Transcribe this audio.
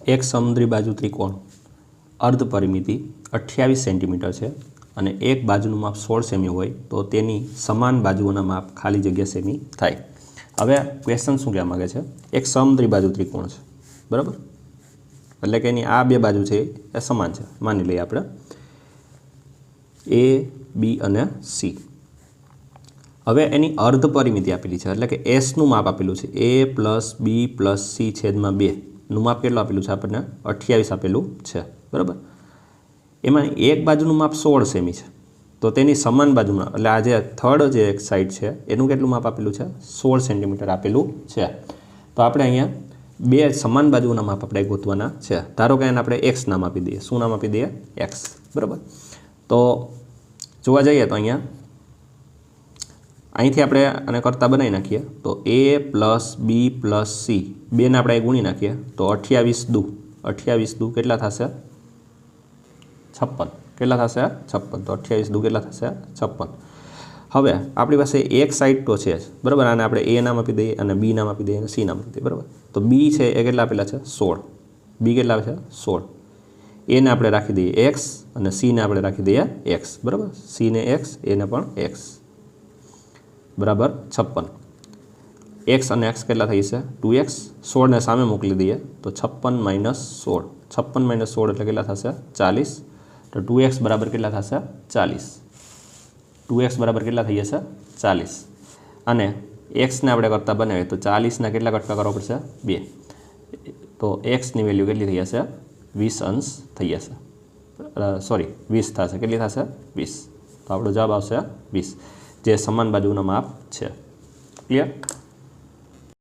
એક સમદ્રી બાજુ ત્રિકોણ અર્ધ પરિમિતિ 28 સેન્ટીમીટર છે અને એક બાજુનું માપ 16 સેમી હોય તો તેની સમાન બાજુઓના માપ ખાલી જગ્યા સેમી થાય। હવે ક્વેશ્ચન શું કહેવા માગે છે? એક સમદ્રી બાજુ ત્રિકોણ છે, બરાબર, એટલે કે એની આ બે બાજુ છે એ સમાન છે, માની લઈએ આપણે એ, બી અને સી। હવે એની અર્ધ પરિમિતિ આપેલી છે, એટલે કે એસનું માપ આપેલું છે, એ પ્લસ બી પ્લસ સી છેદમાં 2નું માપ કેટલું આપેલું છે? આપણને 28 આપેલું છે, બરાબર। એમાં એક બાજુનું માપ 16 સેમી છે, તો તેની સમાન બાજુમાં, એટલે આ જે થર્ડ જે એક સાઈડ છે એનું કેટલું માપ આપેલું છે? 16 સેન્ટીમીટર આપેલું છે। તો આપણે અહીંયા બે સમાન બાજુના માપ આપણે ગોતવાના છે। ધારો કે એને આપણે એક્સ નામ આપી દઈએ। શું નામ આપી દઈએ? એક્સ, બરાબર। તો જોવા જઈએ તો અહીંયા અહીંથી આપણે આને કરતા બનાવી નાખીએ તો એ પ્લસ બી પ્લસ સી બેને આપણે ગુણી નાખીએ તો 28 દુ કેટલા થશે? 56। કેટલા થશે? 56। તો 28 દુ કેટલા થશે? 56। હવે આપણી પાસે એક સાઈડ તો છે જ, બરાબર, આને આપણે એ નામ આપી દઈએ અને બી નામ આપી દઈએ અને સી નામ આપી દઈએ, બરાબર। તો બી છે એ કેટલા આપેલા છે? 16। બી કેટલા છે? 16। એને આપણે રાખી દઈએ એક્સ અને સીને આપણે રાખી દઈએ એક્સ, બરાબર, સીને એક્સ એને પણ એક્સ, બરાબર 56। એક્સ અને એક્સ કેટલા થઈ જશે? 2x। 16ને સામે મોકલી દઈએ તો 56 માઇનસ 16, 56 માઇનસ 16 એટલે કેટલા થશે? 40। તો 2x બરાબર કેટલા થશે? 40। 2x બરાબર કેટલા થઈ જશે? 40। અને એક્સને આપણે કરતા બનાવીએ તો 40ના કેટલા કટકા કરવા પડશે? 2। તો એક્સની વેલ્યુ કેટલી થઈ જશે? 20 અંશ થઈ જશે, સોરી 20 થશે। કેટલી થશે? 20। તો આપણો જવાબ આવશે 20, જે સમાન બાજુનો માપ છે। ક્લિયર?